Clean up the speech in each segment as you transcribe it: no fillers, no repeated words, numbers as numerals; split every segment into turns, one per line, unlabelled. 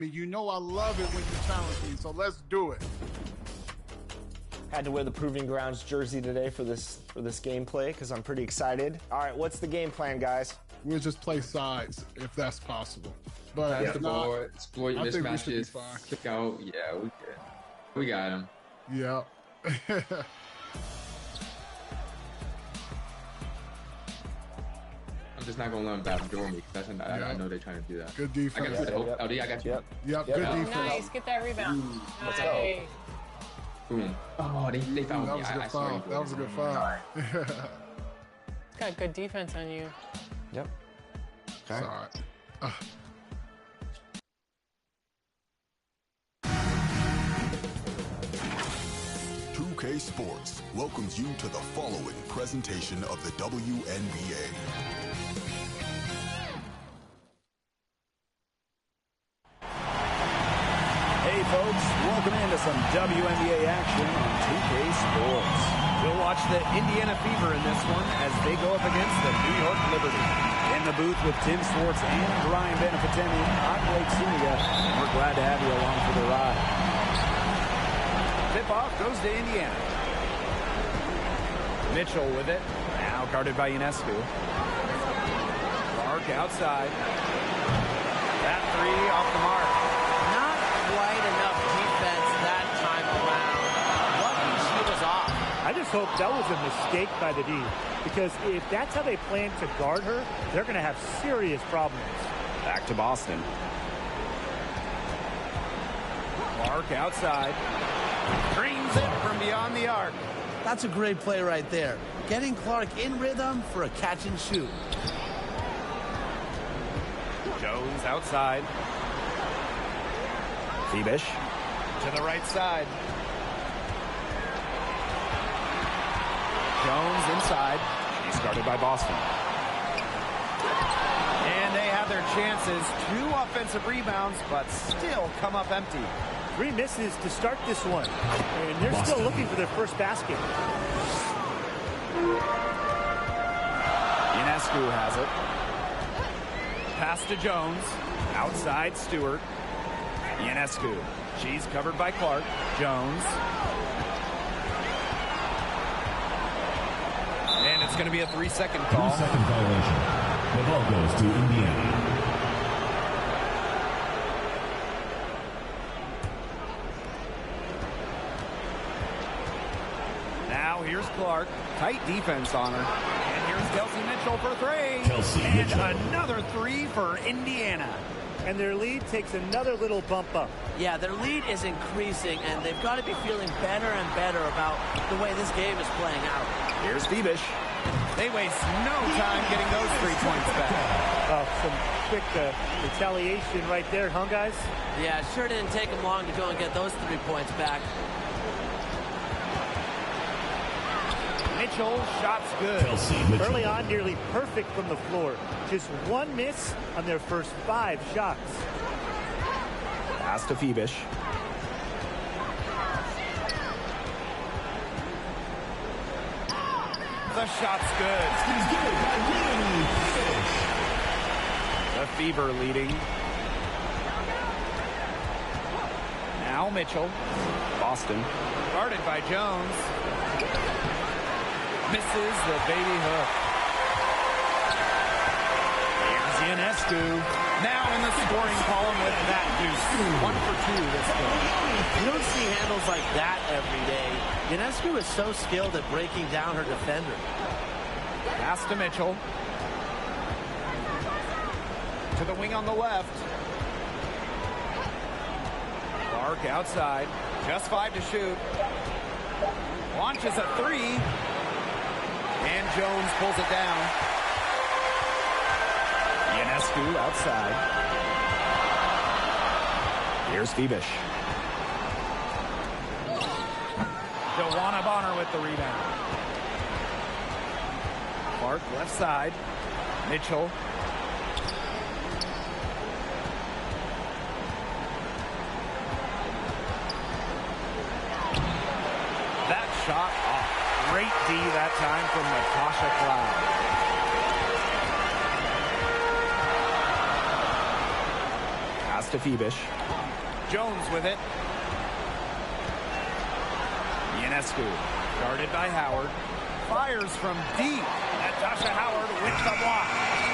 You know I love it when you challenge me, so let's do it.
Had to wear the Proving Grounds jersey today for this gameplay because I'm pretty excited. All right, what's the game plan, guys?
We'll just play sides if that's possible. But
Pass
if
the
not,
ball, exploit
I think we should be
mismatches,
fine.
kick out. Yeah, we got him.
Yeah.
I'm just not gonna let him backdoor me because I know they're trying to do that.
Good
I
defense.
got you. LD, I got you.
Yep. Good defense.
Nice, get that rebound.
Let's
Nice.
go.
Boom. Oh, they found
That
me.
was a good
I
foul. That was a good foul.
It's got good defense on you.
Yep. Okay.
Sorry.
2K Sports welcomes you to the following presentation of the WNBA.
Hey folks, welcome into some WNBA action on 2K Sports. We'll watch the Indiana Fever in this one as they go up against the New York Liberty. In the booth with Tim Swartz and Brian Benefitemi, I'm Blake Zuniga, and we're glad to have you along for the ride. Tip-off goes to Indiana. Mitchell with it, now guarded by Ionescu. Clark outside. That three off the mark.
Not quite enough defense that time around. Lucky she was off.
I just hope that was a mistake by the D, because if that's how they plan to guard her, they're going to have serious problems.
Back to Boston. Clark outside. Dreams it from beyond the arc.
That's a great play right there. Getting Clark in rhythm for a catch and shoot.
Jones outside. Thiebish to the right side. Jones inside. She's guarded by Boston. And they have their chances. 2 offensive rebounds, but still come up empty.
3 misses to start this one, and they're still looking for their first basket.
Ionescu has it. Pass to Jones. Outside Stewart. Ionescu. She's covered by Clark. Jones. And it's going to be a 3-second call.
3-second violation. The ball goes to Indiana.
Now here's Clark. Tight defense on her. And here's Kelsey Mitchell for 3.
Kelsey
and
Mitchell.
another 3 for Indiana.
And their lead takes another little bump up.
Yeah, their lead is increasing, and they've got to be feeling better and better about the way this game is playing out.
Here's Thiebish. They waste no time getting those 3 points back.
Some quick retaliation right there, huh, guys?
Yeah, it sure didn't take them long to go and get those 3 points back.
Mitchell, shots good.
Kelsey Mitchell.
Early on, nearly perfect from the floor. Just 1 miss on their first 5 shots.
Pass to Thiebish. The shot's good. The Fever leading. Now Mitchell. Boston. Guarded by Jones. Misses the baby hook. Here's Ionescu. Now in the scoring column with that deuce. 1 for 2 this game.
You don't see handles like that every day. Ionescu is so skilled at breaking down her defender.
Pass to Mitchell. To the wing on the left. Clark outside. Just 5 to shoot. Launches a 3. And Jones pulls it down. Ionescu outside. Here's Thiebish. Wnba with the rebound. Clark left side. Mitchell. That shot off. Great D that time from Natasha Cloud. Pass to Phoebish. Jones with it. Ionescu, guarded by Howard. Fires from deep. Natasha Howard with the block.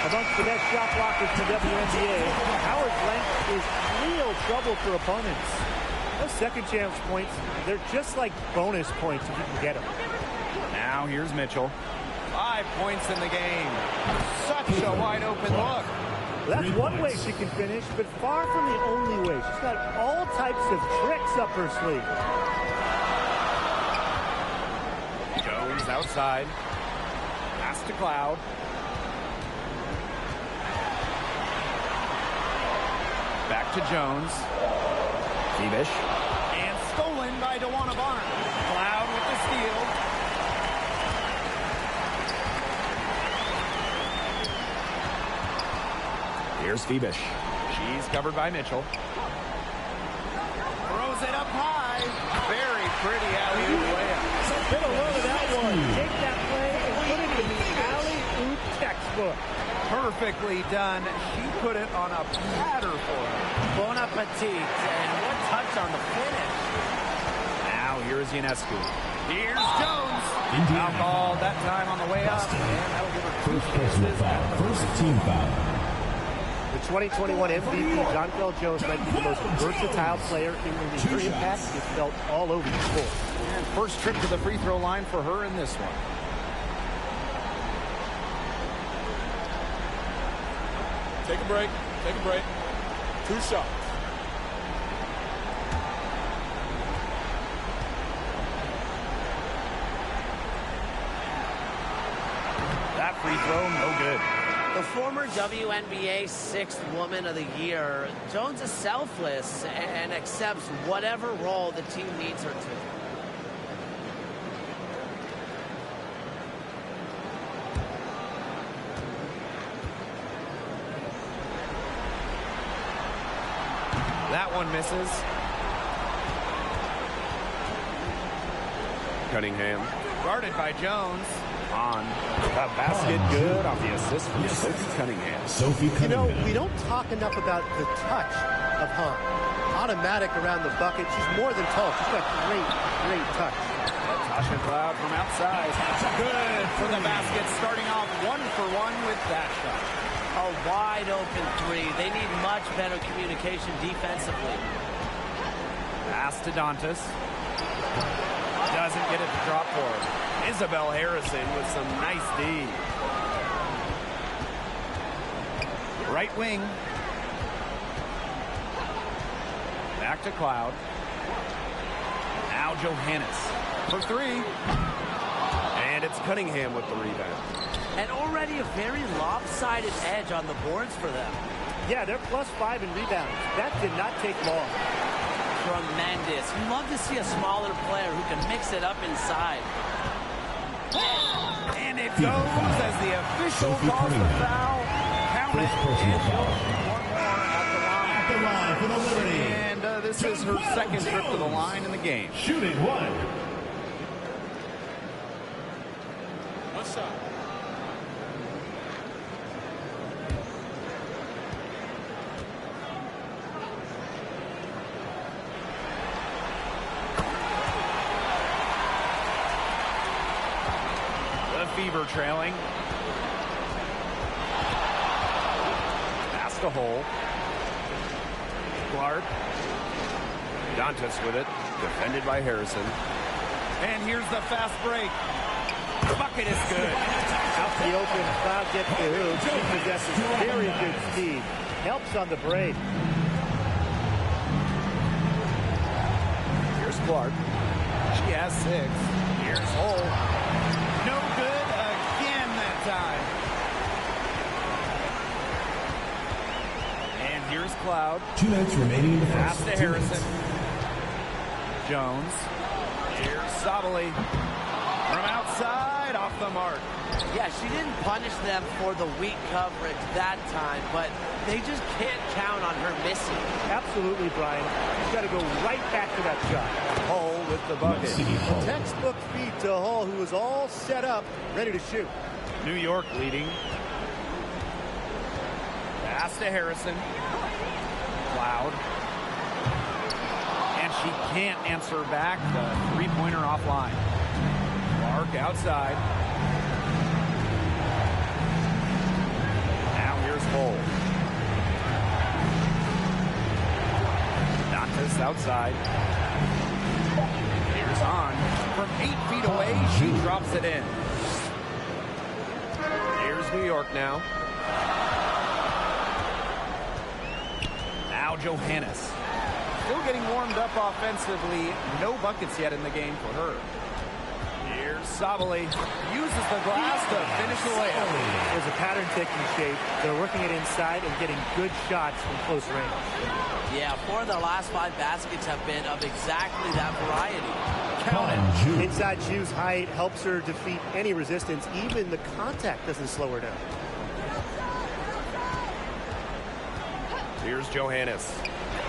Amongst the best shot blockers in the WNBA, Howard's length is real trouble for opponents. Those second chance points, they're just like bonus points if you can get them.
Now here's Mitchell. 5 points in the game. Such a wide open look.
Well, that's one way she can finish, but far from the only way. She's got all types of tricks up her sleeve.
Jones outside. Pass to Cloud. Back to Jones. Phoebish. And stolen by Wnba. Cloud with the steal. Here's Phoebish. She's covered by Mitchell. Throws it up high. Very pretty alley-oop layup.
Get a load of that one. Take that play and put it in the alley-oop textbook.
Perfectly done. She put it on a platter for him.
Bon appetit. And what touch on the finish.
Now here's Ionescu. Here's Jones. Foul called that time on the way up. And that'll give her 2 chances.
First team foul.
The 2021 MVP, Jonquel Jones, might be the most versatile player in the league. Her impact is felt all over the court.
And first trip to the free throw line for her in this one.
Take a break. Take a break. 2 shots.
That free throw, no good.
The former WNBA 6th Woman of the Year, Jones is selfless and accepts whatever role the team needs her to.
That one misses. Cunningham. Guarded by Jones. On the basket, good off the assist from Sophie Cunningham.
You know, we don't talk enough about the touch of Hahn. Automatic around the bucket. She's more than tall. She's got great touch.
Natasha Cloud from outside. Good for the basket, starting off 1 for 1 with that shot.
A wide open 3. They need much better communication defensively.
Pass to Dantas. Doesn't get it to drop for her. Isabel Harrison with some nice D. Right wing. Back to Cloud. Now Johannes for 3. And it's Cunningham with the rebound.
And already a very lopsided edge on the boards for them.
Yeah, they're +5 in rebounds. That did not take long.
Tremendous. You love to see a smaller player who can mix it up inside.
And it goes as the official calls the foul. Count it. One more at the line for the Liberty. And this is her second trip to the line in the game.
Shooting 1.
One shot.
Fever trailing. Pass to Hole. Clark. Dantas with it. Defended by Harrison. And here's the fast break. The bucket is good.
Out to the open. Cloud gets the hoop. She possesses very good speed. Helps on the break.
Here's Clark. She has 6. Here's Hole. No good again that time. And here's Cloud.
2 minutes remaining in the first.
Pass to Harrison. Jones. Here's Sabali. From outside, off the mark.
Yeah, she didn't punish them for the weak coverage that time, but they just can't count on her missing.
Absolutely, Brian. She's got to go right back to that shot.
Hole with the bucket.
Textbook feed to Hall, who was all set up, ready to shoot.
New York leading. Pass to Harrison. Cloud. And she can't answer back. The three-pointer offline. Clark outside. Now here's Bull. Dantas outside. Here's on. From 8 feet away, she drops it in. Here's New York now. Now Johannes. Still getting warmed up offensively. No buckets yet in the game for her. Here's Savali. Uses the glass to finish the layup.
There's a pattern taking shape. They're working it inside and getting good shots from close range.
Yeah, 4 of their last 5 baskets have been of exactly that variety.
Count it. Inside shoes height helps her defeat any resistance. Even the contact doesn't slow her down.
Here's Johannes.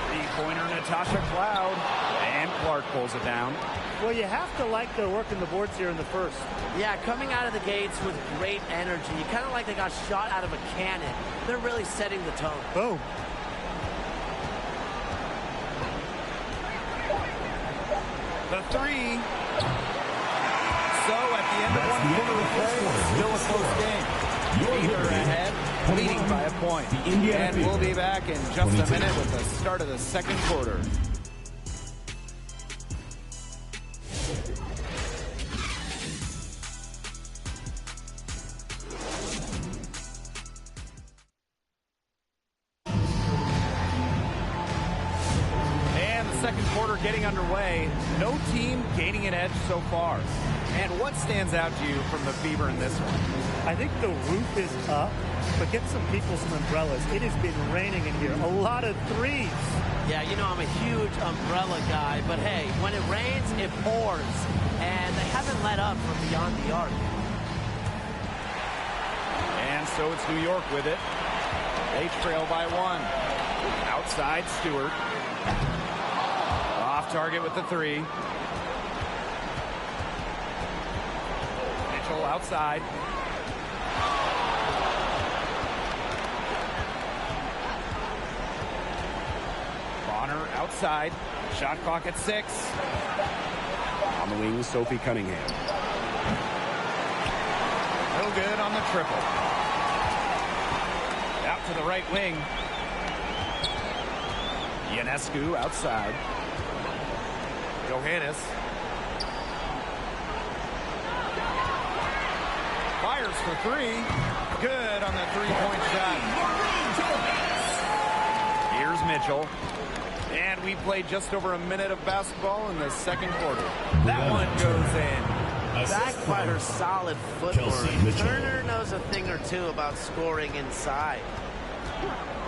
Three-pointer Natasha Cloud. And Clark pulls it down.
Well, you have to like their work in the boards here in the first.
Yeah, coming out of the gates with great energy. Kind of like they got shot out of a cannon. They're really setting the tone.
Boom.
The three. So at the end of one quarter of play, still a close game. Either ahead, leading by a point. And we'll be back in just a minute with the start of the second quarter. Second quarter getting underway. No team gaining an edge so far. And what stands out to you from the Fever in this one?
I think the roof is up, but get some people some umbrellas. It has been raining in here. A lot of threes.
Yeah, you know I'm a huge umbrella guy, but hey, when it rains, it pours. And they haven't let up from beyond the arc.
And so it's New York with it. They trail by 1. Outside, Stewart. Off target with the 3. Mitchell outside. Bonner outside. Shot clock at 6. On the wing, Sophie Cunningham. No good on the triple. Out to the right wing. Ionescu outside. Johannes. Fires for 3. Good on the three-point shot. Here's Mitchell. And we played just over a minute of basketball in the second quarter. That one goes in.
Backed by her solid footwork. Turner knows a thing or two about scoring inside.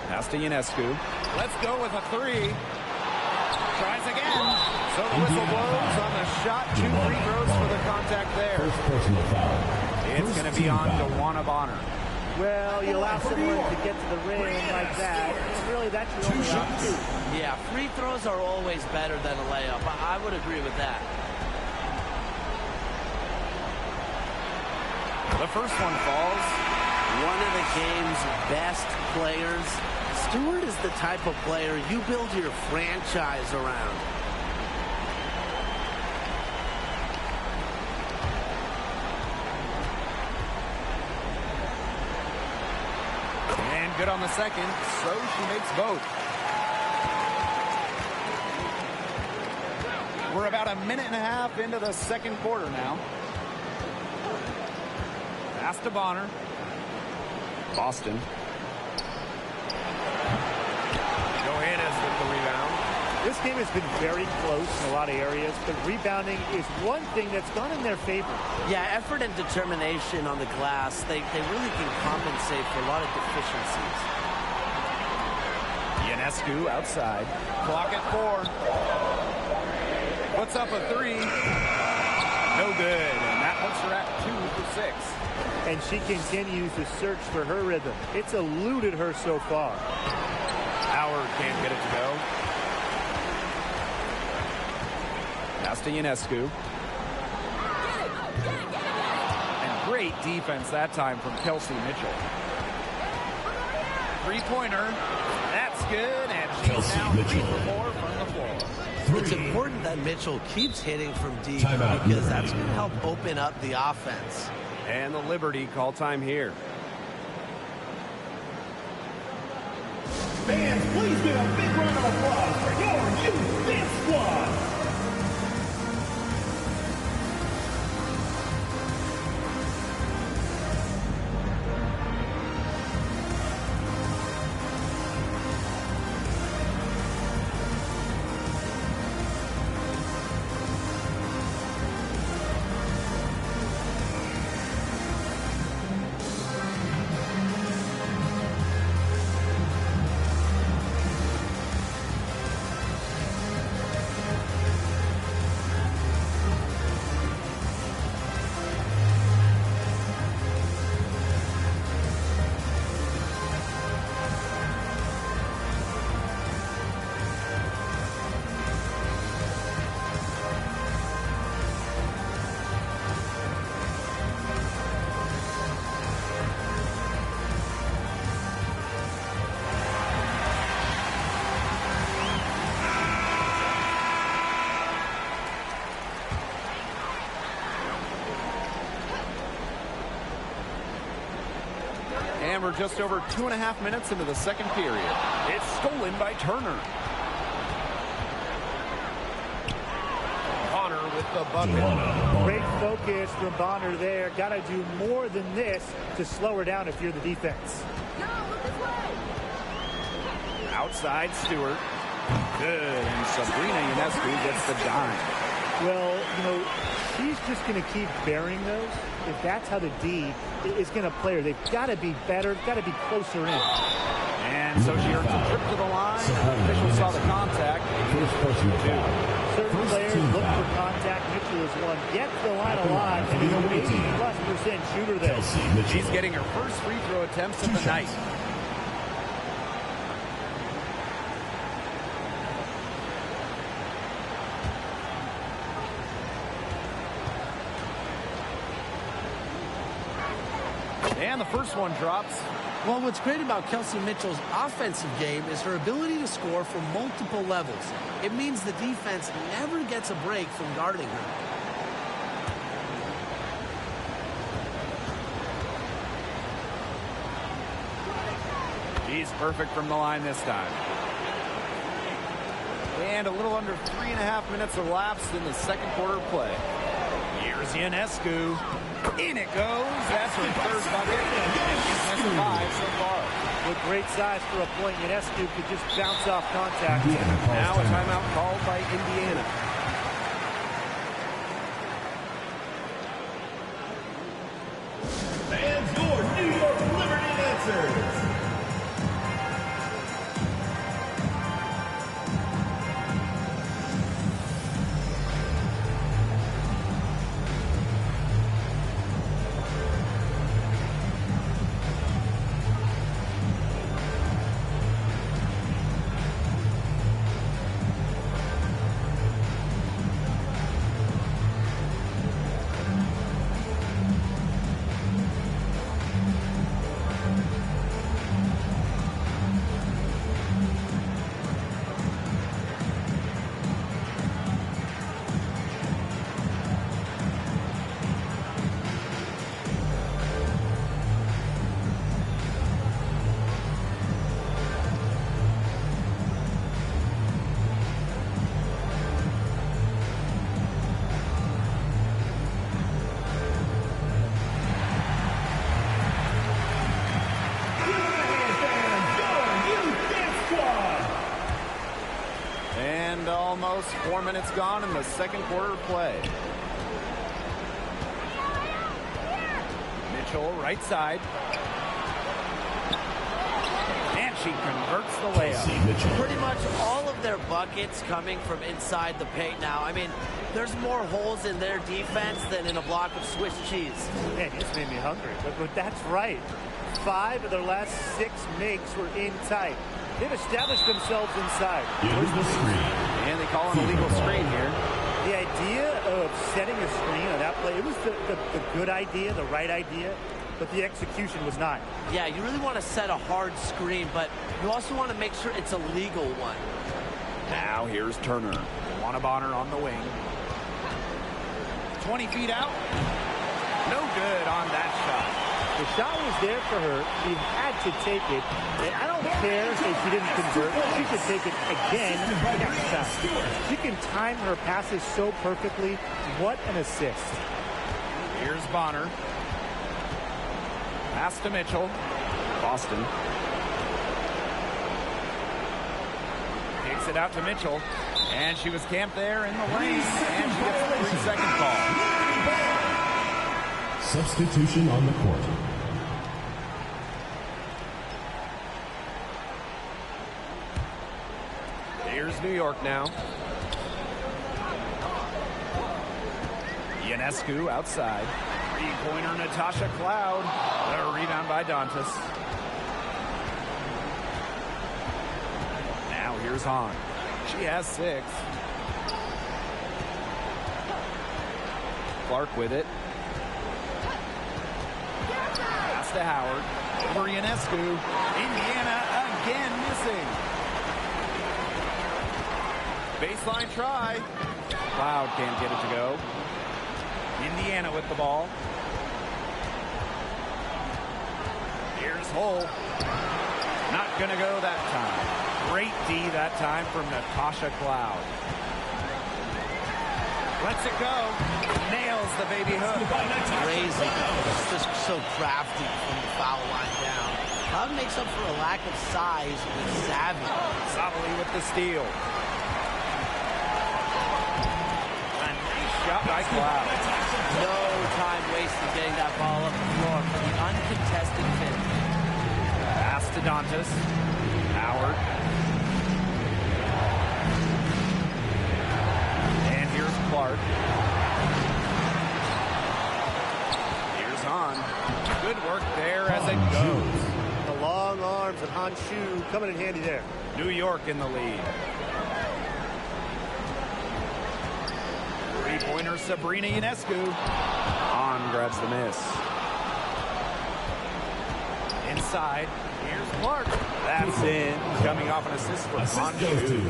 Pass to Ionescu. Let's go with a 3. Tries again. So the whistle blows on the shot. 2 free throws for the contact there. It's going to be on to Wnba.
Well, you allow someone to get to the rim like that. Really, that's your only option.
Yeah, free throws are always better than a layup. I would agree with that.
The first one falls.
One of the game's best players. Stewart is the type of player you build your franchise around.
And good on the second, so she makes both. We're about a minute and a half into the second quarter now. Pass to Bonner. Boston. Johannes with the rebound.
This game has been very close in a lot of areas, but rebounding is one thing that's gone in their favor.
Yeah, effort and determination on the glass, they really can compensate for a lot of deficiencies.
Ionescu outside. Clock at 4. Puts up a 3. No good, and that puts her at 2 for 6.
And she continues to search for her rhythm. It's eluded her so far.
Howard can't get it to go. Pass to Ionescu. And great defense that time from Kelsey Mitchell. Three-pointer. That's good, and she now 3 for 4 from the floor.
It's important that Mitchell keeps hitting from deep
Timeout.
because that's going to help open up the offense.
And the Liberty call time here.
Fans, please give a big round of applause for your youth dance squad.
And we're just over 2.5 minutes into the second period. It's stolen by Turner. Bonner with the bucket.
Great focus from Bonner there. Got to do more than this to slow her down if you're the defense.
Outside Stewart. Good. And Sabrina Ionescu gets the dime.
Well, you know, she's just going to keep burying those. If that's how the D is going to play her, they've got to be better, got to be closer in.
And so she earns a trip to the line. Officials saw the contact.
Certain players look for contact. Mitchell is one. Gets the line a lot, and he's an 80+% shooter there.
She's getting her first free throw attempts of the night. And the first one drops.
Well, what's great about Kelsey Mitchell's offensive game is her ability to score from multiple levels. It means the defense never gets a break from guarding her.
She's perfect from the line this time. And a little under 3.5 minutes elapsed in the second quarter play. Here's Ionescu. In it goes. That's her third bucket. And gives us 5 so far.
With great size for a point, Ionescu could just bounce off contact.
Now a timeout called by Indiana.
And your New York Liberty answers.
Almost 4 minutes gone in the second quarter play. Mitchell, right side. And she converts the layup.
Pretty much all of their buckets coming from inside the paint now. I mean, there's more holes in their defense than in a block of Swiss cheese.
Man, you just made me hungry. But that's right. 5 of their last 6 makes were in tight. They've established themselves inside.
Here's the screen.
And they call an illegal screen here.
The idea of setting a screen on that play, it was the good idea, the right idea. but the execution was not.
Yeah, you really want to set a hard screen, but you also want to make sure it's a legal one.
Now here's Turner. Wnba on the wing. 20 feet out. No good on that shot.
The shot was there for her. She had to take it. And I don't care if she didn't convert. She could take it again next time. She can time her passes so perfectly. What an assist.
Here's Bonner. Pass to Mitchell. Boston. Kicks it out to Mitchell. And she was camped there in the lane. And she gets a 3-second call.
Substitution on the court.
Here's New York now. Ionescu outside. Three-pointer Natasha Cloud. The rebound by Dantas. Now here's Hahn. She has 6. Clark with it. Pass to Howard. Over Ionescu. Indiana again missing. Baseline try. Cloud can't get it to go. Indiana with the ball. Here's Hull. Not going to go that time. Great D that time from Natasha Cloud. Lets it go. Nails the baby hook.
Crazy. Just so crafty from the foul line down. Cloud makes up for a lack of size with savvy.
Savali with the steal. A nice shot by Cloud.
No time wasted getting that ball up the floor for the uncontested finish.
Pass to Dantas. Howard. And here's Clark. Here's Hahn. Good work there as it goes.
The long arms of Hanshu coming in handy there.
New York in the lead. Three-pointer Sabrina Ionescu. Hahn grabs the miss. Inside. Here's Clark. That's in. Coming off an assist from Hanshu.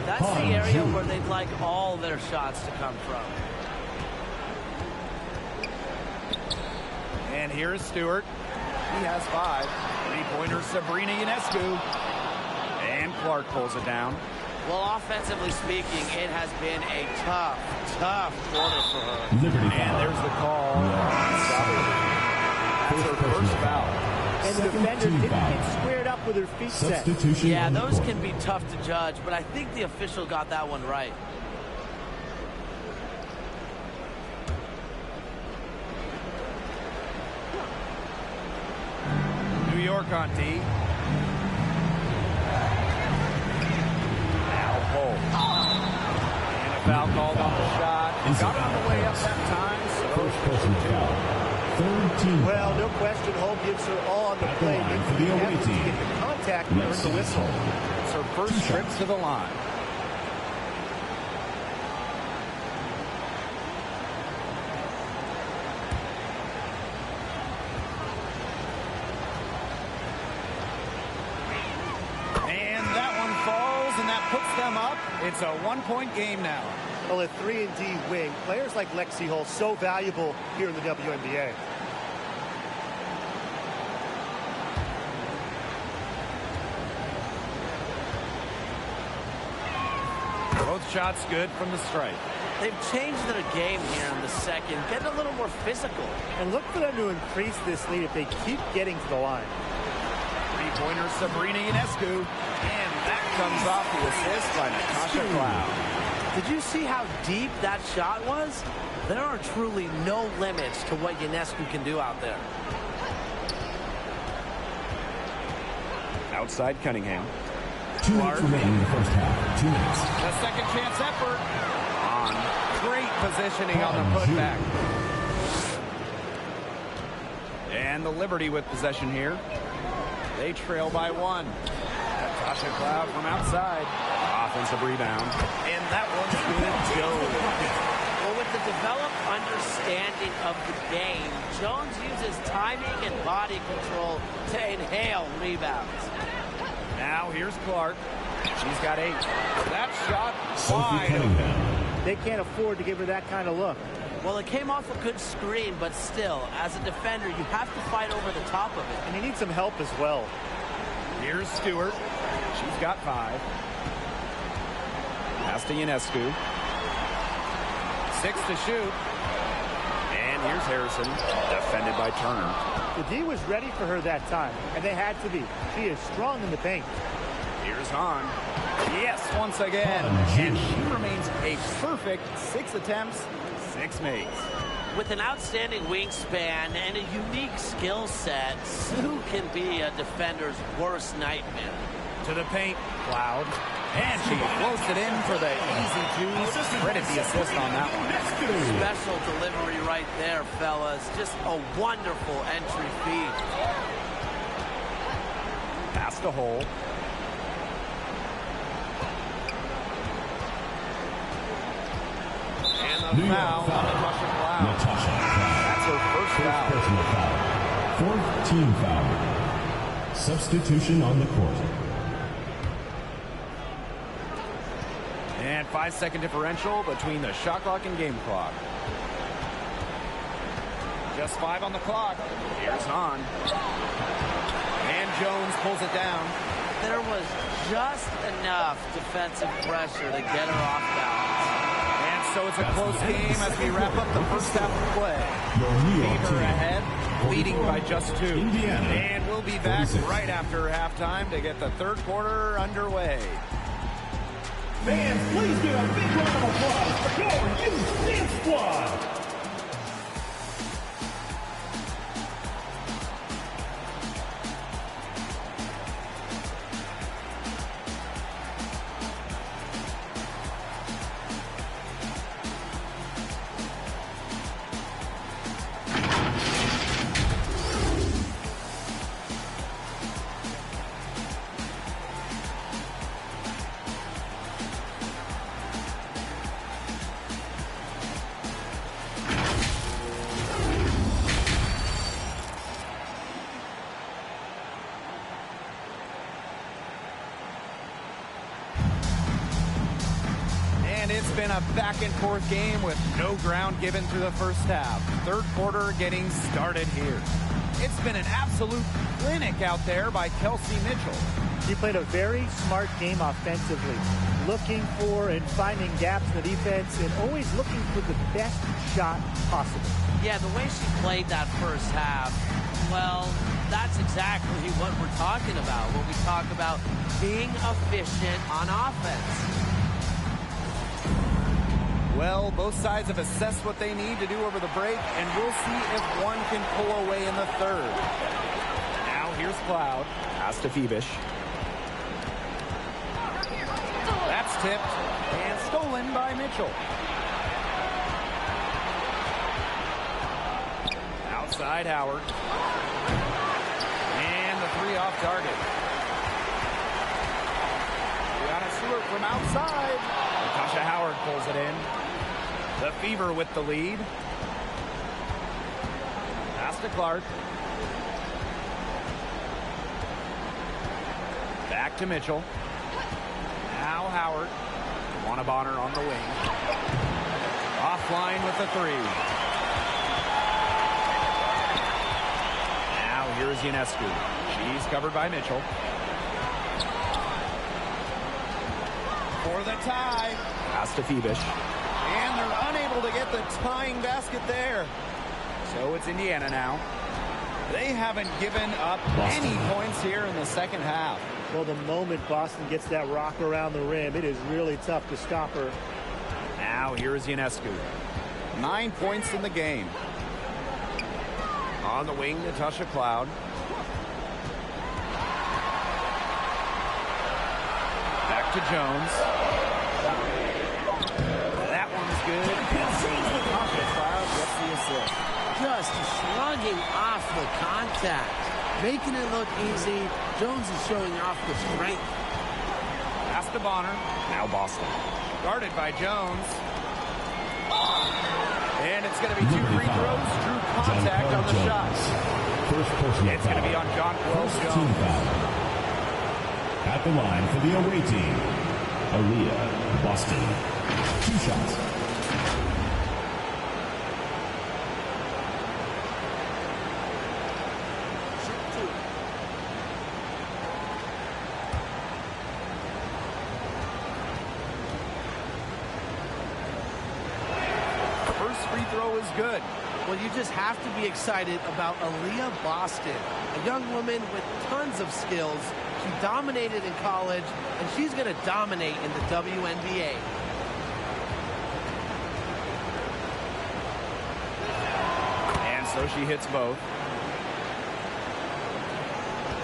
That's the area where they'd like all their shots to come from.
And here's Stewart. He has 5. Three-pointer Sabrina Ionescu. And Clark pulls it down.
Well, offensively speaking, it has been a tough quarter for her.
And there's the call. That's her first foul.
And the defender didn't get squared up with her feet set.
Yeah, those can be tough to judge, but I think the official got that one right.
New York on D. Now Hull. And a foul called on the shot. Got on the way up that time, so
well, no question, Hull gives her all on the play.
For the away team.
Get the contact and earn the whistle.
It's her first trip to the line. And that one falls, and that puts them up. It's a 1-point game now.
Well, a 3-and-D wing. Players like Lexi Hull, so valuable here in the WNBA.
Both shots good from the stripe.
They've changed their game here in the second, getting a little more physical.
And look for them to increase this lead if they keep getting to the line.
Three-pointer Sabrina Ionescu. And that comes off the assist by Natasha Cloud.
Did you see how deep that shot was? There are truly no limits to what Ionescu can do out there.
Outside Cunningham.
2 minutes remaining in the first half. 2 minutes.
The second chance effort. On. Great positioning on the putback. And the Liberty with possession here. They trail by 1. Natasha Cloud from outside. Offensive rebound. And that one's good. Joe.
Well, with the developed understanding beginning of the game. Jones uses timing and body control to inhale rebounds.
Now here's Clark. She's got 8. That shot wide open.
They can't afford to give her that kind of look.
Well, it came off a good screen, but still, as a defender, you have to fight over the top of it.
And he needs some help as well.
Here's Stewart. She's got 5. Pass to Ionescu. 6 to shoot. And here's Harrison, defended by Turner.
The D was ready for her that time, and they had to be. She is strong in the paint.
Here's Hahn. Yes, once again. And she remains a perfect 6 attempts, 6 makes.
With an outstanding wingspan and a unique skill set, Sue can be a defender's worst nightmare.
To the paint, Cloud. And she floats it in for the easy 2. Credit the assist on that one.
Special delivery right there, fellas. Just a wonderful entry feed.
Pass the hole. And the foul on Natasha Cloud. That's her first foul.
Personal foul. 4th team foul. Substitution on the court.
And 5-second differential between the shot clock and game clock. Just 5 on the clock. Here's Hahn. And Jones pulls it down.
There was just enough defensive pressure to get her off balance.
And so it's a close game as we wrap up the first half of play. Beaver ahead, leading by just 2. And we'll be back right after halftime to get the third quarter underway.
Fans, please give a big round of applause for your youth dance squad.
It's been a back-and-forth game with no ground given through the first half. Third quarter getting started here. It's been an absolute clinic out there by Kelsey Mitchell.
She played a very smart game offensively, looking for and finding gaps in the defense and always looking for the best shot possible.
Yeah, the way she played that first half, well, that's exactly what we're talking about when we talk about being efficient on offense.
Well, both sides have assessed what they need to do over the break, and we'll see if one can pull away in the third. Now here's Cloud. Pass to Phoebish. That's tipped and stolen by Mitchell. Outside Howard. And the 3 off target. Brianna Stewart from outside. Natasha Howard pulls it in. The Fever with the lead. Pass to Clark. Back to Mitchell. Now Howard. Wnba on the wing. Offline with the 3. Now here's Ionescu. She's covered by Mitchell. For the tie. Pass to Phoebish. And they're unable to get the tying basket there. So it's Indiana now. They haven't given up any points here in the second half.
Well, the moment Boston gets that rock around the rim, it is really tough to stop her.
Now here's Ionescu. 9 points in the game. On the wing, Natasha Cloud. Back to Jones. That one's good. Natasha Cloud gets the assist.
Just shrugging off the contact, making it look easy. Jones is showing off the strength.
Pass to Bonner. Now Boston. Guarded by Jones. And it's going to be 2 free throws, drew contact on the shots.
First personal
It's going to be on John
First
Jones.
team foul. At the line for the away team, Aaliyah, Boston. 2 shots.
Free throw is good.
Well, you just have to be excited about Aaliyah Boston, a young woman with tons of skills. She dominated in college, and she's going to dominate in the WNBA.
And so she hits both.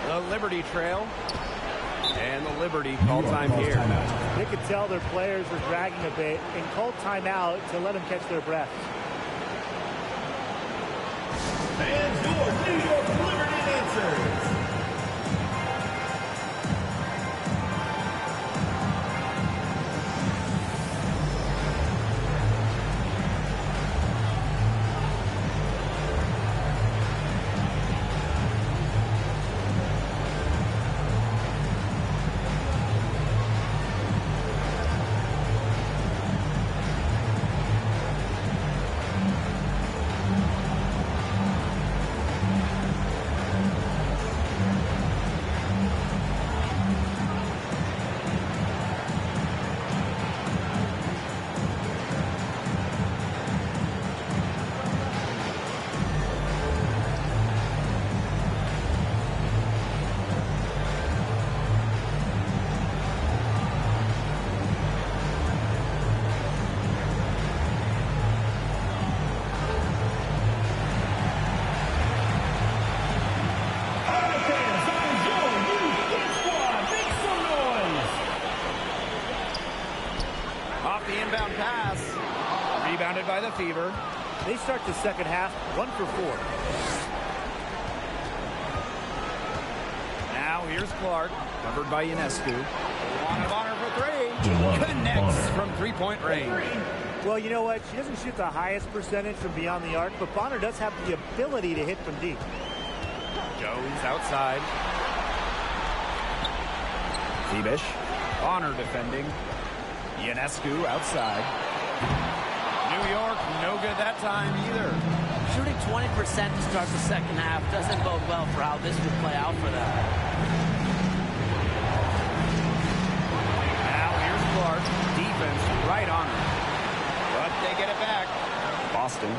The Liberty trail. And the Liberty call time here.
They could tell their players were dragging a bit and called timeout to let them catch their breath.
And your New York Liberty answers.
By the Fever.
They start the second half 1 for 4.
Now here's Clark, covered by Ionescu. Line of honor for 3. Connects from 3-point range.
Well, you know what? She doesn't shoot the highest percentage from beyond the arc, but Bonner does have the ability to hit from deep.
Jones outside. Thiebish. Bonner defending. Ionescu outside. New York, no good that time either.
Shooting 20% to start the second half doesn't bode well for how this would play out for them.
Now here's Clark. Defense right on him. But they get it back. Boston.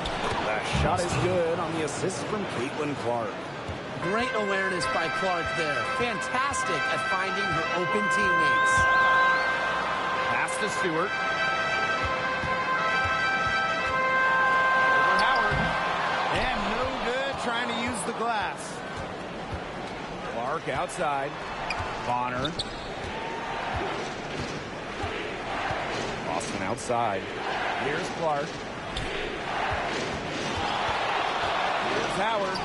That shot is good on the assist from Caitlin Clark.
Great awareness by Clark there. Fantastic at finding her open teammates.
Pass to Stewart. Trying to use the glass. Clark outside. Bonner. Boston outside. Here's Clark. Here's Howard.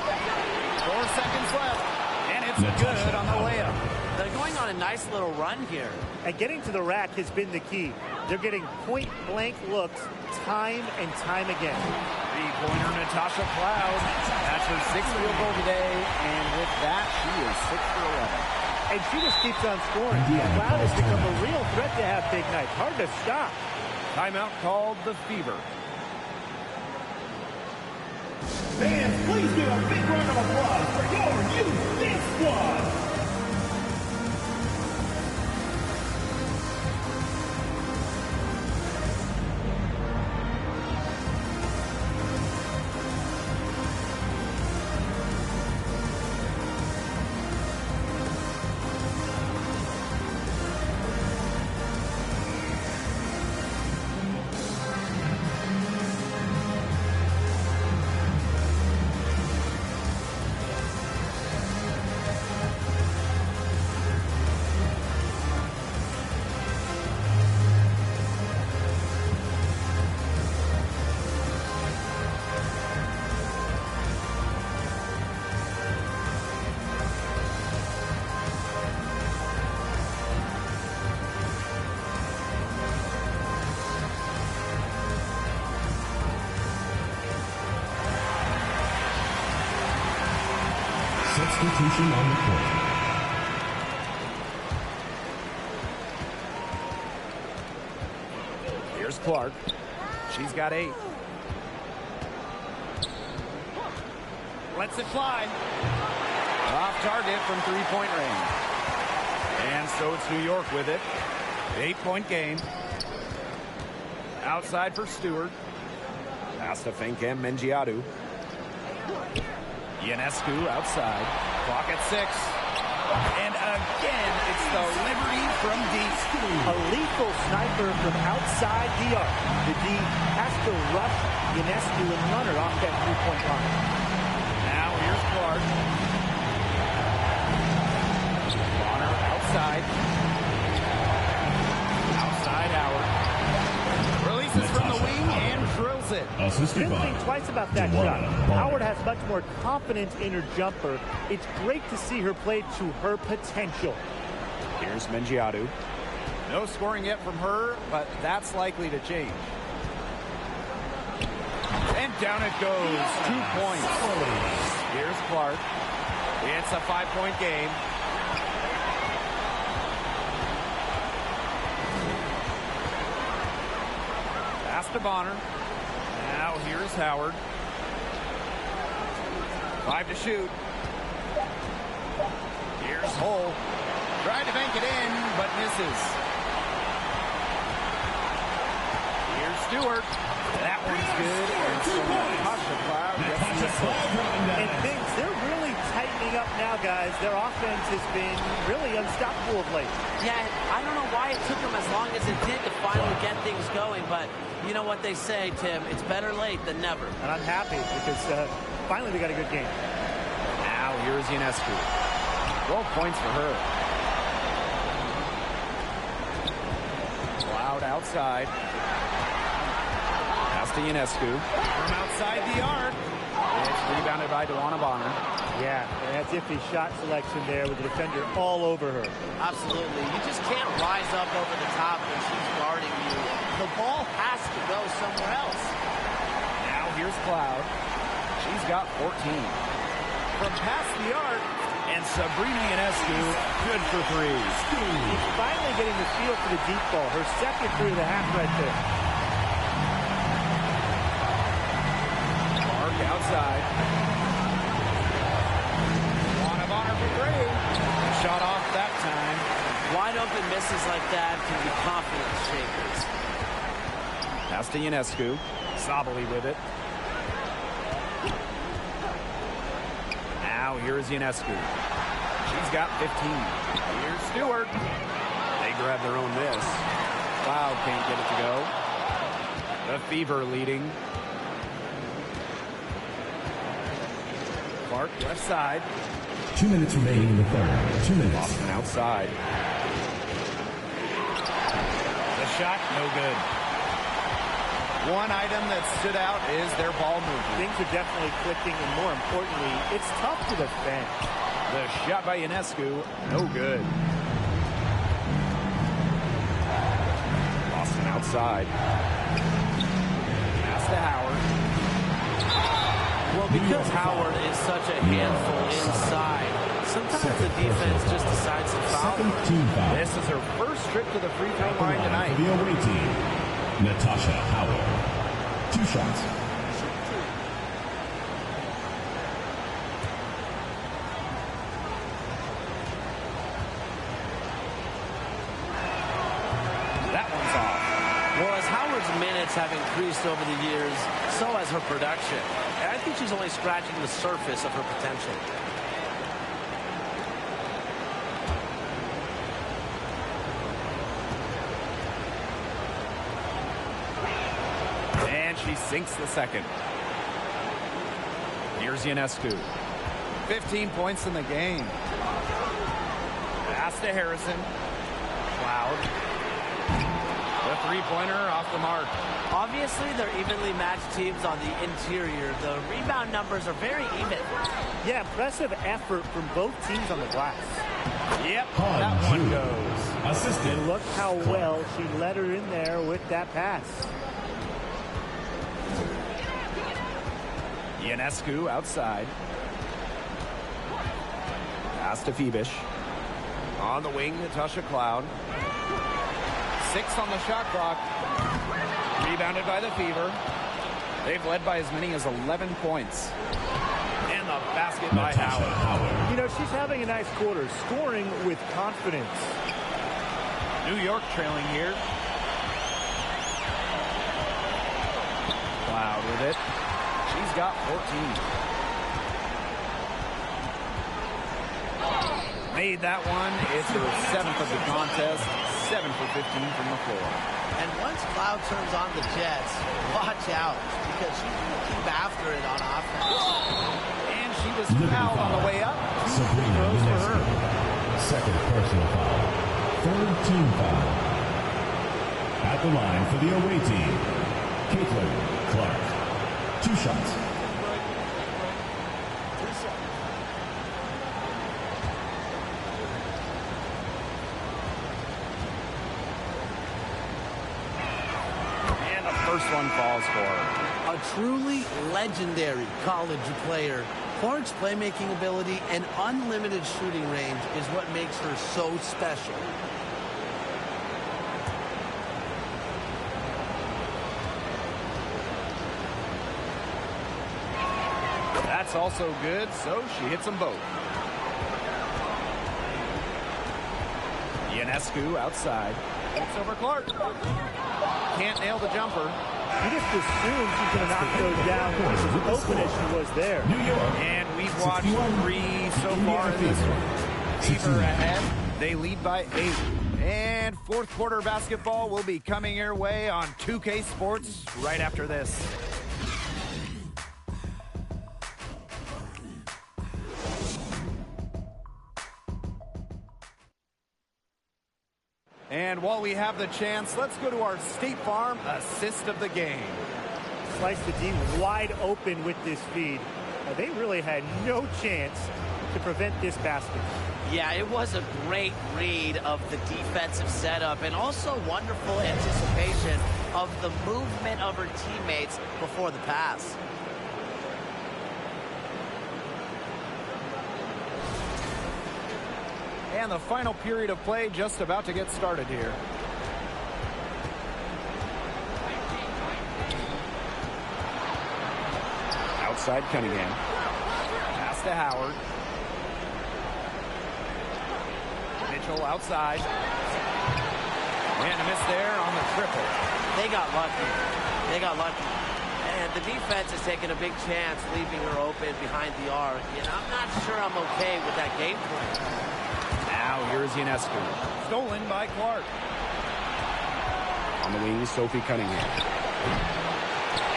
4 seconds left. And it's good on the layup.
They're going on a nice little run here.
And getting to the rack has been the key. They're getting point-blank looks time and time again.
Three-pointer Natasha Cloud. That's her 6th field goal today, and with that, she is 6 for 11.
And she just keeps on scoring. Cloud has become a real threat to have big nights. Hard to stop.
Timeout called the Fever.
Fans, please give a big round of applause for your youth dance squad.
Substitution on the court.
Here's Clark. She's got 8. Lets it fly. Off target from 3-point range. And so it's New York with it. 8-point game. Outside for Stewart. Pass to Finkem Mengiadu. Ionescu outside. Clock at 6. And again, it's the Liberty from deep.
A lethal sniper from outside the arc. The D has to rush Ionescu and run her off that 3-point line.
Now here's Clark. Bonner outside. Outside Howard. Releases from the wing and drills it.
Didn't think twice about that shot. Howard has much more confidence in her jumper. It's great to see her play to her potential.
Here's Mengiadu. No scoring yet from her, but that's likely to change. And down it goes. 2 points. Here's Clark. It's a 5-point game. Pass to Bonner. Now here's Howard. 5 to shoot. Here's Hull. Tried to bank it in, but misses. Here's Stewart. That one's good. And so Natasha Cloud gets the assist.
And things, they're really tightening up now, guys. Their offense has been really unstoppable of late.
Yeah, I don't know why it took them as long as it did to finally get things going, but you know what they say, Tim, it's better late than never.
And I'm happy because finally we got a good game.
Now here's Ionescu. 12 points for her. Cloud outside. Pass to Ionescu. From outside the arc. It's rebounded by Wnba.
Yeah, and that's iffy shot selection there with the defender all over her.
Absolutely. You just can't rise up over the top when she's guarding you. The ball has to go somewhere else.
Now here's Cloud. She's got 14. From past the arc, and Sabrina Ionescu, good for 3.
She's finally getting the feel for the deep ball. Her second three of the half right there.
Clark outside. Wnba for 3. Shot off that time.
Wide open misses like that can be confidence shakers.
Pass to Ionescu. Sabali with it. Now here's Ionescu. She's got 15. Here's Stewart. They grab their own miss. Cloud can't get it to go. The Fever leading. Clark left side.
2 minutes remaining in the third. 2 minutes.
Boston outside. The shot, no good. One item that stood out is their ball movement.
Things are definitely clicking, and more importantly, it's tough to defend.
The shot by Ionescu, no good. Boston outside. Pass to Howard.
Well, because Howard is such a handful inside, sometimes the defense just decides to foul.
This is her first trip to the free throw line tonight.
For the away team, Natasha Howard. 2 shots.
That one's off.
Well, as Howard's minutes have increased over the years, so has her production. And I think she's only scratching the surface of her potential.
She sinks the second. Here's Ionescu. 15 points in the game. Pass to Harrison. Cloud. The three-pointer off the mark.
Obviously, they're evenly matched teams on the interior. The rebound numbers are very even.
Yeah, impressive effort from both teams on the glass.
Yep, that one goes.
Assisted.
And look how well she led her in there with that pass. Ionescu
outside. Pass to Phoebish. On the wing, Natasha Cloud. 6 on the shot clock. Rebounded by the Fever. They've led by as many as 11 points. And the basket by Howard.
You know, she's having a nice quarter, scoring with confidence.
New York trailing here. Cloud with it. She's got 14. Made that one. It's her 7th of the contest. 7 for 15 from the floor.
And once Cloud turns on the Jets, watch out, because she's going to keep after it on offense.
And she was fouled on the way up. 2 free throws for her.
Second personal foul. Third team foul. At the line for the away team, Caitlin Clark. 2 shots.
First one falls for her.
A truly legendary college player. Clark's playmaking ability and unlimited shooting range is what makes her so special.
That's also good, so she hits them both. Ionescu outside. It's over Clark. Can't nail the jumper.
You just assume she's going to knock those down because as open as she was there.
New York.
And we've watched 3 so far in this one. Fever ahead. They lead by 8. And fourth quarter basketball will be coming your way on 2K Sports right after this. And while we have the chance, let's go to our State Farm assist of the game.
Slice the D wide open with this feed. They really had no chance to prevent this basket.
Yeah, it was a great read of the defensive setup and also wonderful anticipation of the movement of her teammates before the pass.
And the final period of play just about to get started here. Outside Cunningham. Pass to Howard. Mitchell outside. And a miss there on the triple.
They got lucky. They got lucky. And the defense is taking a big chance leaving her open behind the arc. And I'm not sure I'm okay with that game plan.
Now here's Ionescu. Stolen by Clark. On the wing, Sophie Cunningham.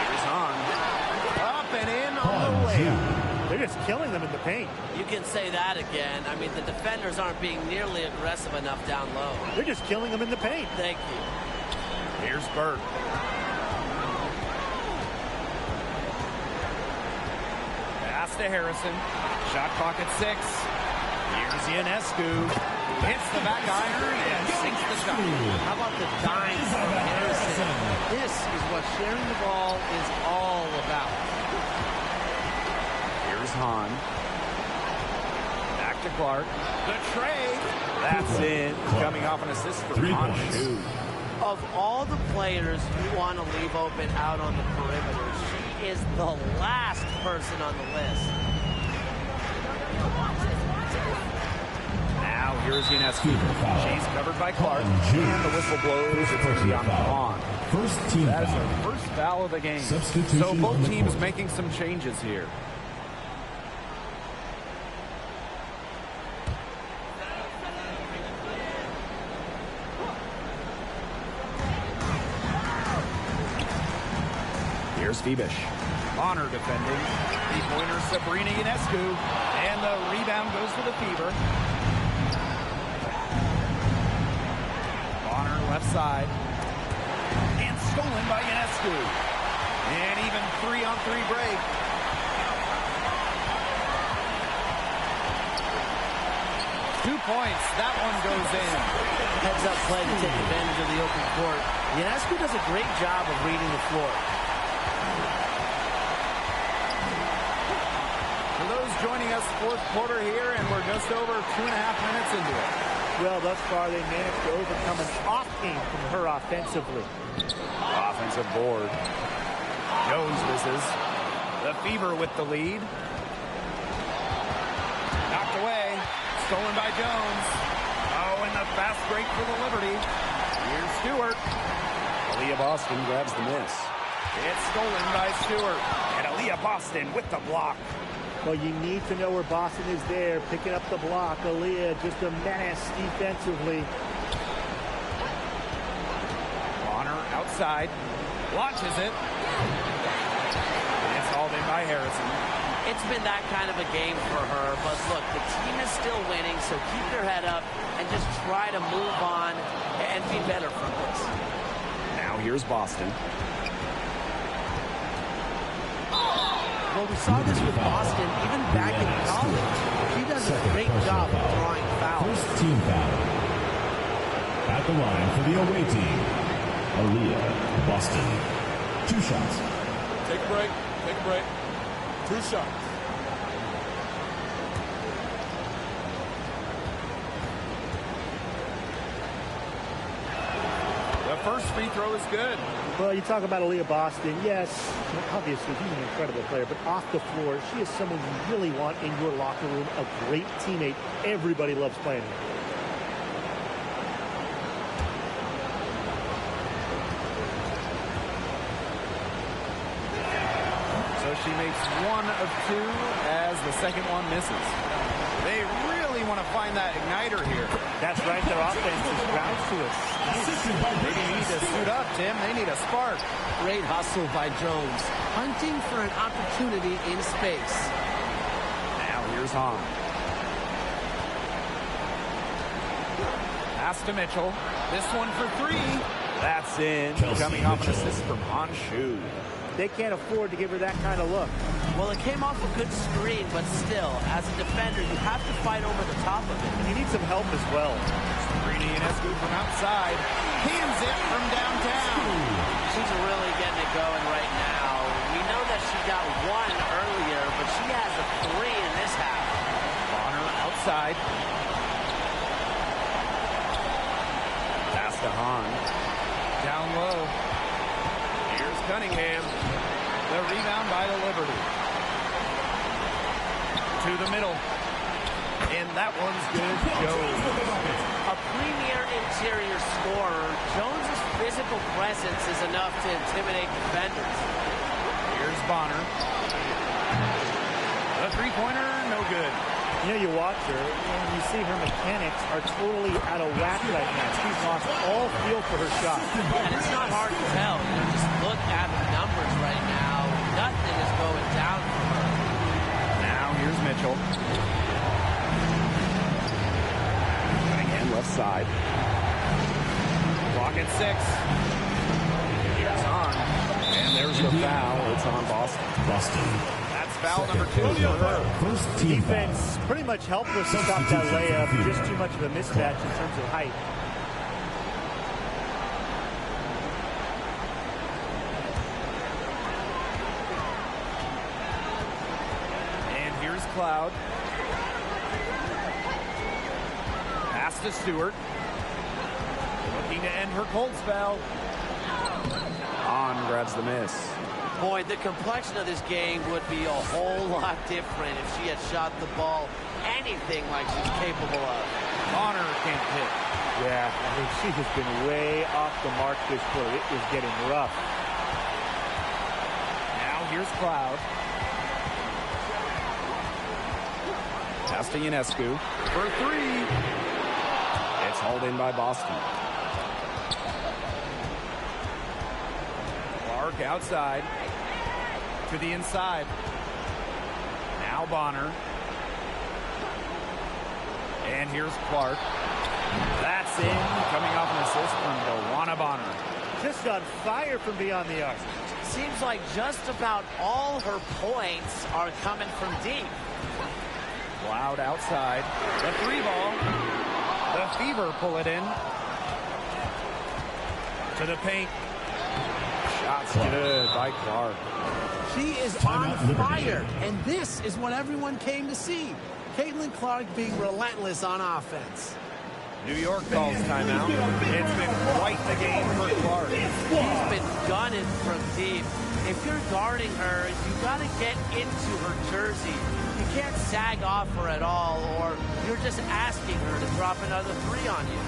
Here's Hahn. Up and in on the layup.
They're just killing them in the paint.
You can say that again. I mean, the defenders aren't being nearly aggressive enough down low.
They're just killing them in the paint.
Thank you.
Here's Burke. Pass to Harrison. Shot clock at 6. Here's Ionescu. Hits the back iron and sinks the shot.
How about the dime from Harrison? This is what sharing the ball is all about.
Here's Hahn. Back to Clark. The tray. That's in. Coming off an assist for Hahn.
Of all the players you want to leave open out on the perimeter, she is the last person on the list.
Now here's Ionescu. She's covered by Clark. And the whistle blows. It's going to be on Hahn.
First team
That is
foul.
her first foul of the game.
Substitution
So
on
both
the
teams
court.
making some changes here. Here's Phoebish. Honor defending. Three-pointer Sabrina Ionescu. And the rebound goes to the Fever. Honor left side. And stolen by Ionescu. And even 3-on-3 break. Two points. That one goes in.
Heads up play to take advantage of the open court. Ionescu does a great job of reading the floor.
For those joining us, fourth quarter here, and we're just over 2.5 minutes into it.
Well, thus far, they managed to overcome an off game from her offensively.
Offensive board. Jones misses. The Fever with the lead. Knocked away. Stolen by Jones. Oh, and the fast break for the Liberty. Here's Stewart. Aaliyah Boston grabs the miss. It's stolen by Stewart. And Aaliyah Boston with the block.
Well, you need to know where Boston is there, picking up the block. Aaliyah just a menace defensively.
Bonner outside. Launches it. It's hauled in by Harrison.
It's been that kind of a game for her, but look, the team is still winning, so keep your head up and just try to move on and be better from this.
Now here's Boston.
Well, we saw this with Boston even back in college. She does a great job of drawing fouls.
First team foul. At the line for the away team, Aaliyah Boston. 2 shots.
Take a break. Take a break. 2 shots.
The first free throw is good.
Well, you talk about Aaliyah Boston. Yes, obviously she's an incredible player, but off the floor, she is someone you really want in your locker room, a great teammate. Everybody loves playing her.
So she makes 1 of 2 as the second one misses. They really want to find that igniter here.
That's right, their offense is ground to us.
They need to suit up, Tim. They need a spark.
Great hustle by Jones, hunting for an opportunity in space.
Now here's Hahn. Pass to Mitchell. This one for 3. That's in. Coming off an assist from Honshu.
They can't afford to give her that kind of look.
Well, it came off a good screen, but still, as a defender, you have to fight over the top of it.
And you need some help as well.
Sabrina Ionescu from outside. Hands it from downtown.
She's really getting it going right now. We know that she got 1 earlier, but she has a 3 in this half.
Bonner outside. Pass to Hahn. Down low. Here's Cunningham. The rebound by the Liberty. To the middle. And that one's good. Jones.
A premier interior scorer, Jones's physical presence is enough to intimidate defenders.
Here's Bonner. The three-pointer, no good.
You know, you watch her, and you see her mechanics are totally out of whack right now. She's lost all feel for her shot.
And it's not hard to tell. You know, just look at the numbers right now. Nothing is going down for her.
Now here's Mitchell. Again, left side. Clock at 6. Here's on. And there's the foul. It's on Boston. That's foul number 2 for her.
First team
Defense pretty much helpless to stop that layup. Just too much of a mismatch in terms of height.
And here's Cloud. Pass to Stewart. Looking to end her cold spell. On grabs the miss.
Boy, the complexion of this game would be a whole lot different if she had shot the ball anything like she's capable of.
Bonner can't hit.
Yeah, I mean, she has been way off the mark this quarter. It is getting rough.
Now here's Cloud. Pass to Ionescu for 3. It's hauled in by Boston. Clark outside to the inside. Now Bonner. And here's Clark. That's in. Coming off an assist from Dewana Bonner.
Just on fire from beyond the arc.
Seems like just about all her points are coming from deep.
Cloud outside. The 3 ball. The Fever pull it in. To the paint. Shot's good by Clark.
She is on fire, and this is what everyone came to see. Caitlin Clark being relentless on offense.
New York calls timeout. It's been quite the game for Clark.
She's been gunning from deep. If you're guarding her, you got to get into her jersey. You can't sag off her at all, or you're just asking her to drop another three on you.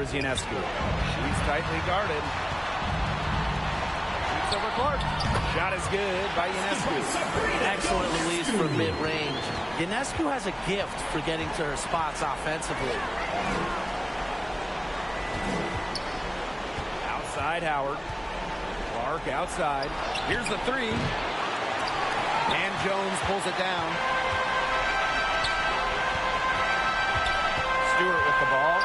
Wnba. She's tightly guarded. Shoots over Clark. Shot is good by Wnba.
Excellent release from mid-range. Wnba has a gift for getting to her spots offensively.
Outside Howard. Clark outside. Here's the three. And Jones pulls it down. Stewart with the ball.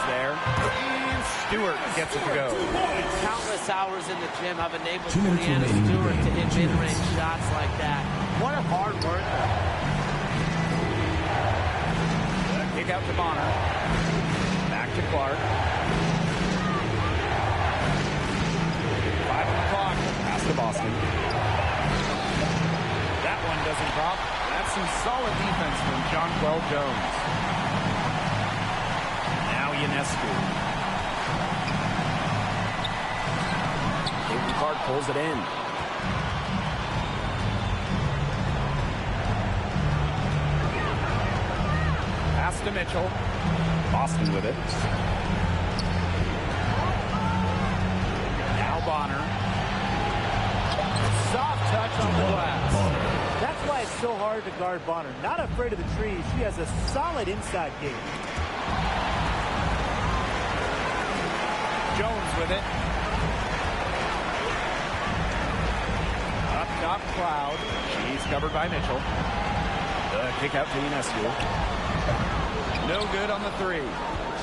There. And Stewart gets it to go.
Countless hours in the gym have enabled Brianna Stewart to hit mid-range shots like that. What a hard worker.
Kick out to Bonner. Back to Clark. 5 on the clock. Pass to Boston. That one doesn't drop. That's some solid defense from Jonquel Jones. Wnba. Caitlin Clark pulls it in. Pass to Mitchell. Boston with it. Now Bonner.
Soft touch on the glass.
That's why it's so hard to guard Bonner. Not afraid of the trees. She has a solid inside game.
Jones with it. Up top, Cloud. She's covered by Mitchell. The kick out to Wnba. No good on the three.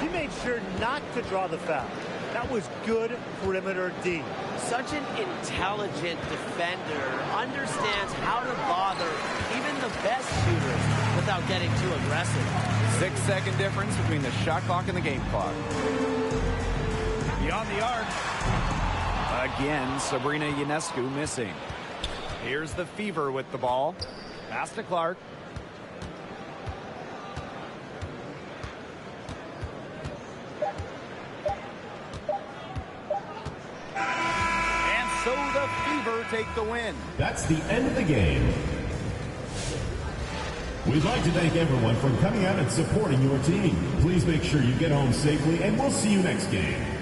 She made sure not to draw the foul. That was good perimeter D.
Such an intelligent defender, understands how to bother even the best shooters without getting too aggressive.
6-second difference between the shot clock and the game clock. Beyond the arc. Again, Sabrina Ionescu missing. Here's the Fever with the ball. Pass to Clark. And so the Fever take the win.
That's the end of the game. We'd like to thank everyone for coming out and supporting your team. Please make sure you get home safely, and we'll see you next game.